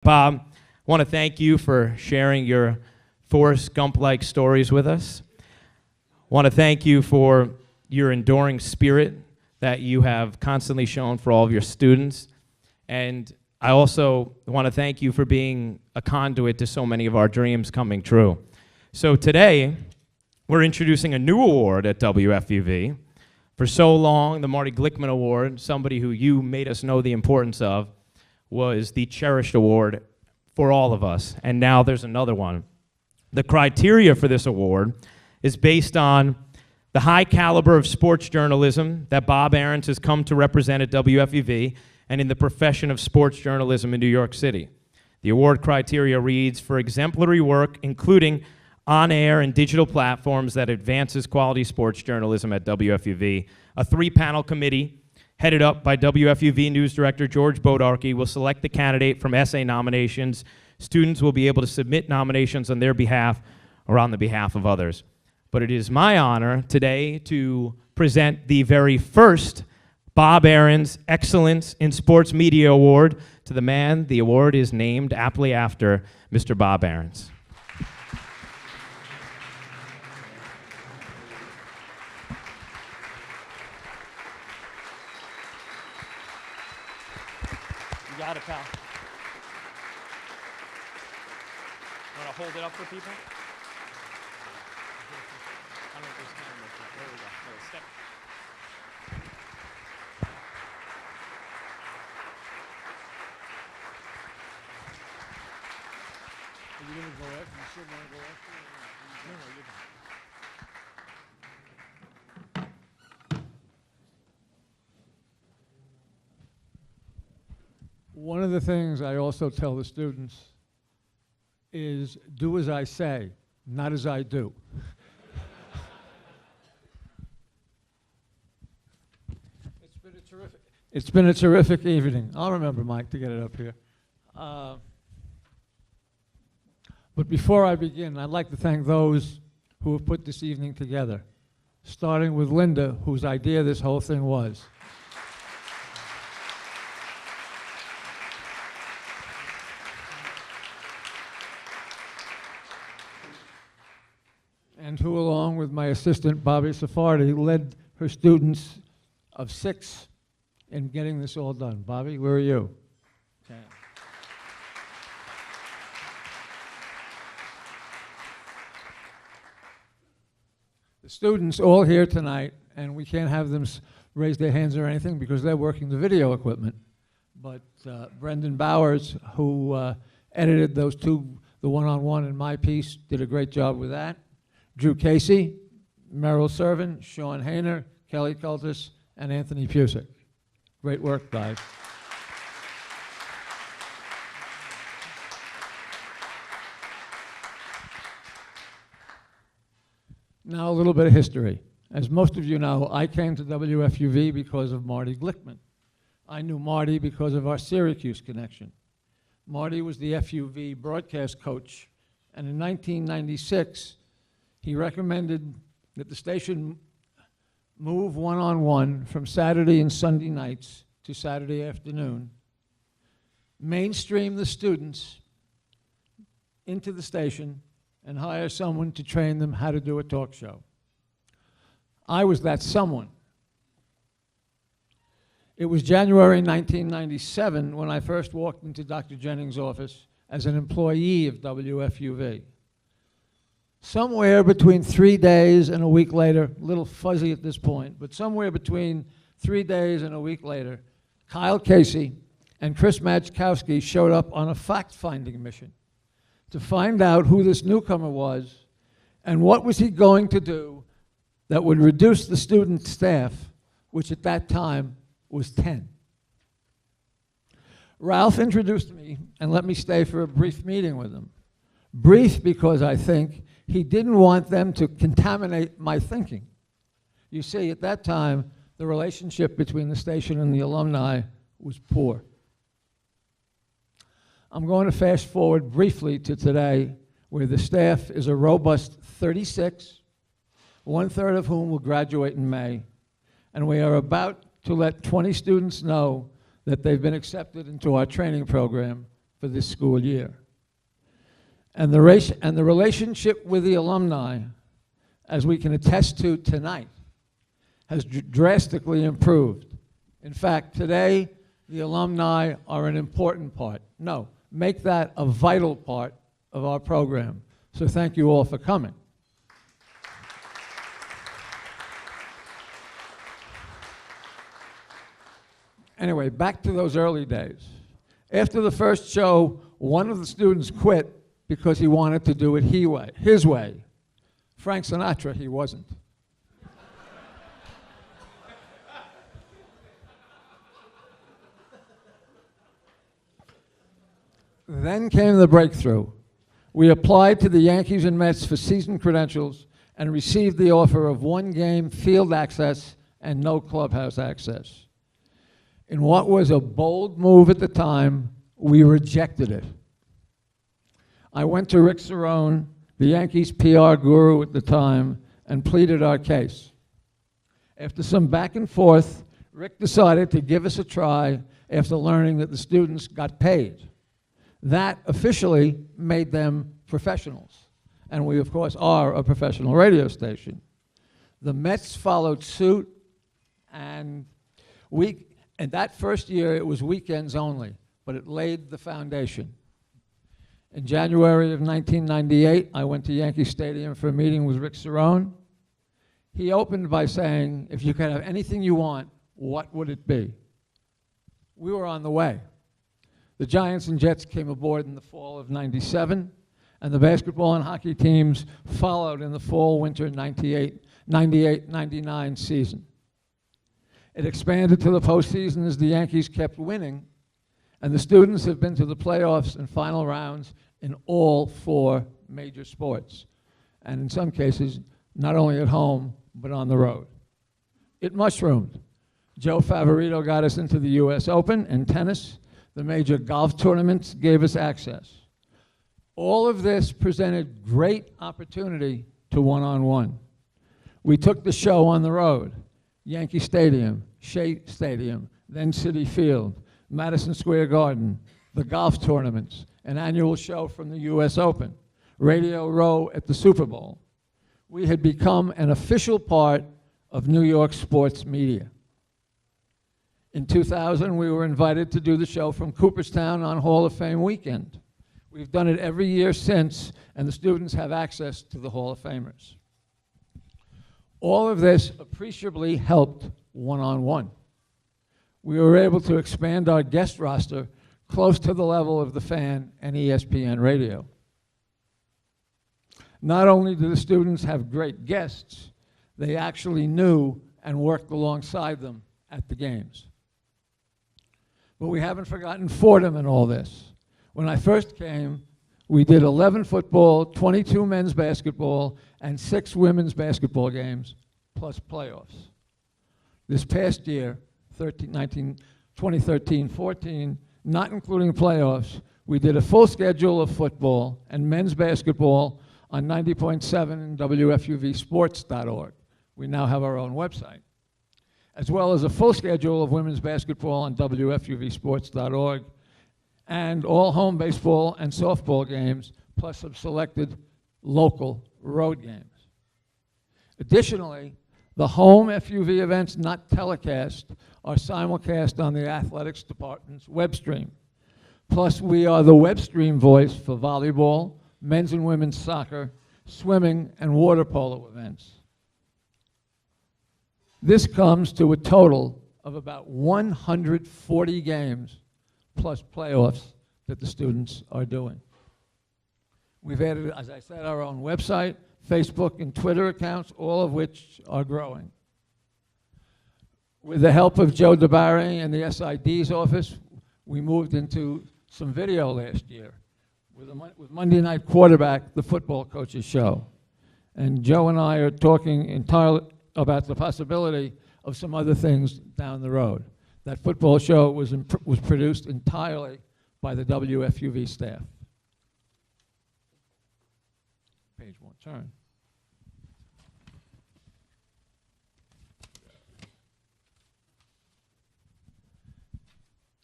Bob, I want to thank you for sharing your Forrest Gump-like stories with us. I want to thank you for your enduring spirit that you have constantly shown for all of your students. And I also want to thank you for being a conduit to so many of our dreams coming true. So today, we're introducing a new award at WFUV. For so long, the Marty Glickman Award, somebody who you made us know the importance of, was the cherished award for all of us, and now there's another one. The criteria for this award is based on the high caliber of sports journalism that Bob Ahrens has come to represent at WFUV and in the profession of sports journalism in New York City. The award criteria reads, for exemplary work, including on-air and digital platforms that advances quality sports journalism at WFUV. A three-panel committee headed up by WFUV News Director George Bodarky will select the candidate from essay nominations. Students will be able to submit nominations on their behalf or on the behalf of others. But it is my honor today to present the very first Bob Ahrens Excellence in Sports Media Award to the man the award is named aptly after, Mr. Bob Ahrens. You got it, pal. Want to hold it up for people? I don't know if there's cameras. There we go. There, step. Are you going to go after? You still want to go after? No, you're not. One of the things I also tell the students is do as I say, not as I do. It's been a terrific evening. I'll remember, Mike, to get it up here. But before I begin, I'd like to thank those who have put this evening together, starting with Linda, whose idea this whole thing was. And who, along with my assistant, Bobby Sephardi, led her students of 6 in getting this all done. Bobby, where are you? Okay. The students all here tonight, and we can't have them raise their hands or anything because they're working the video equipment. But Brendan Bowers, who edited those two, the one-on-one and my piece, did a great job with that. Drew Casey, Merrill Servin, Sean Hayner, Kelly Cultus, and Anthony Pusick. Great work, guys. Now a little bit of history. As most of you know, I came to WFUV because of Marty Glickman. I knew Marty because of our Syracuse connection. Marty was the FUV broadcast coach, and in 1996, he recommended that the station move one-on-one from Saturday and Sunday nights to Saturday afternoon, mainstream the students into the station, and hire someone to train them how to do a talk show. I was that someone. It was January 1997 when I first walked into Dr. Jennings' office as an employee of WFUV. Somewhere between 3 days and a week later, a little fuzzy at this point, but somewhere between 3 days and a week later, Kyle Casey and Chris Majkowski showed up on a fact-finding mission to find out who this newcomer was and what was he going to do that would reduce the student staff, which at that time was 10. Ralph introduced me and let me stay for a brief meeting with him. Brief because I think he didn't want them to contaminate my thinking. You see, at that time, the relationship between the station and the alumni was poor. I'm going to fast forward briefly to today, where the staff is a robust 36, 1/3 of whom will graduate in May, and we are about to let 20 students know that they've been accepted into our training program for this school year. And the relationship with the alumni, as we can attest to tonight, has drastically improved. In fact, today, the alumni are an important part. No, make that a vital part of our program. So thank you all for coming. Anyway, back to those early days. After the first show, one of the students quit because he wanted to do it his way. Frank Sinatra, he wasn't. Then came the breakthrough. We applied to the Yankees and Mets for season credentials and received the offer of one-game field access and no clubhouse access. In what was a bold move at the time, we rejected it. I went to Rick Cerrone, the Yankees PR guru at the time, and pleaded our case. After some back and forth, Rick decided to give us a try after learning that the students got paid. That officially made them professionals. And we, of course, are a professional radio station. The Mets followed suit, and that first year it was weekends only, but it laid the foundation. In January of 1998, I went to Yankee Stadium for a meeting with Rick Cerrone. He opened by saying, if you could have anything you want, what would it be? We were on the way. The Giants and Jets came aboard in the fall of '97, and the basketball and hockey teams followed in the fall-winter 98-99 season. It expanded to the postseason as the Yankees kept winning, and the students have been to the playoffs and final rounds in all 4 major sports, and in some cases, not only at home, but on the road. It mushroomed. Joe Favorito got us into the US Open and tennis. The major golf tournaments gave us access. All of this presented great opportunity to one-on-one. We took the show on the road. Yankee Stadium, Shea Stadium, then Citi Field, Madison Square Garden, the golf tournaments, an annual show from the US Open, Radio Row at the Super Bowl. We had become an official part of New York sports media. In 2000, we were invited to do the show from Cooperstown on Hall of Fame weekend. We've done it every year since, and the students have access to the Hall of Famers. All of this appreciably helped one-on-one. We were able to expand our guest roster close to the level of The Fan and ESPN Radio. Not only do the students have great guests, they actually knew and worked alongside them at the games. But we haven't forgotten Fordham in all this. When I first came, we did 11 football, 22 men's basketball, and 6 women's basketball games, plus playoffs. This past year, 2013-14, not including playoffs, we did a full schedule of football and men's basketball on 90.7 and WFUVsports.org. We now have our own website, as well as a full schedule of women's basketball on WFUVsports.org, and all home baseball and softball games, plus some selected local road games. Additionally, the home FUV events not telecast are simulcast on the athletics department's web stream. Plus, we are the web stream voice for volleyball, men's and women's soccer, swimming, and water polo events. This comes to a total of about 140 games plus playoffs that the students are doing. We've added, as I said, our own website, Facebook and Twitter accounts, all of which are growing. With the help of Joe DeBarry and the SID's office, we moved into some video last year with Monday Night Quarterback, the football coach's show. And Joe and I are talking entirely about the possibility of some other things down the road. That football show was produced entirely by the WFUV staff. Page won't turn.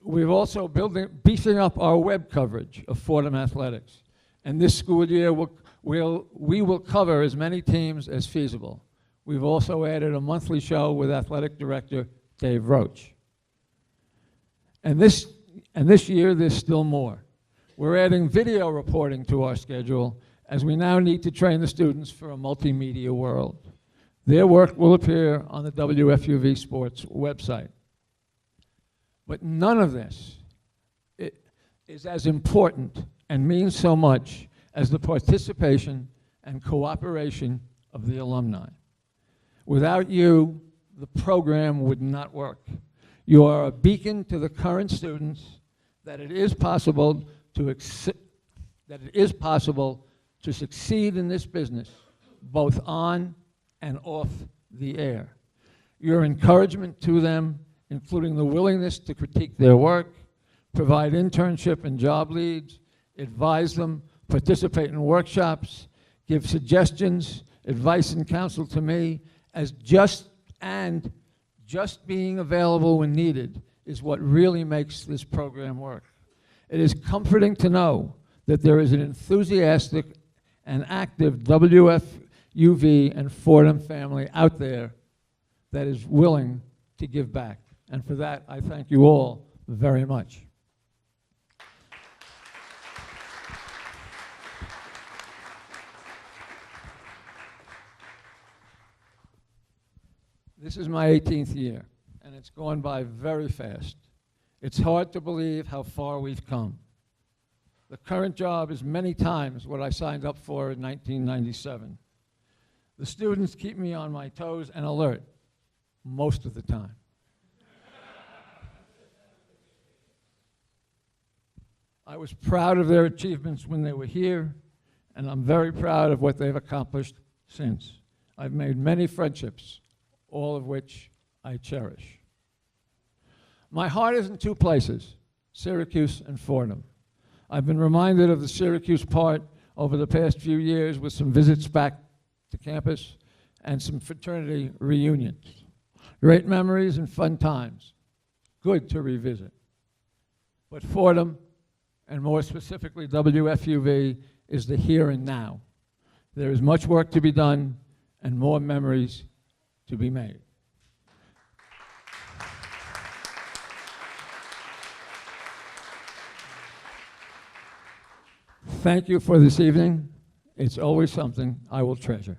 We've also beefing up our web coverage of Fordham athletics. And this school year, we will cover as many teams as feasible. We've also added a monthly show with athletic director Dave Roach. And this year, there's still more. We're adding video reporting to our schedule as we now need to train the students for a multimedia world. Their work will appear on the WFUV Sports website. But none of this is as important and means so much as the participation and cooperation of the alumni. Without you, the program would not work. You are a beacon to the current students that it is possible to succeed in this business, both on and off the air. Your encouragement to them, including the willingness to critique their work, provide internship and job leads, advise them, participate in workshops, give suggestions, advice and counsel to me, as just being available when needed is what really makes this program work. It is comforting to know that there is an enthusiastic and active WFUV and Fordham family out there that is willing to give back. And for that, I thank you all very much. This is my 18th year, and it's gone by very fast. It's hard to believe how far we've come. The current job is many times what I signed up for in 1997. The students keep me on my toes and alert most of the time. I was proud of their achievements when they were here, and I'm very proud of what they've accomplished since. I've made many friendships, all of which I cherish. My heart is in two places, Syracuse and Fordham. I've been reminded of the Syracuse part over the past few years with some visits back to campus and some fraternity reunions. Great memories and fun times, good to revisit. But Fordham, and more specifically WFUV, is the here and now. There is much work to be done and more memories to be made. Thank you for this evening. It's always something I will treasure.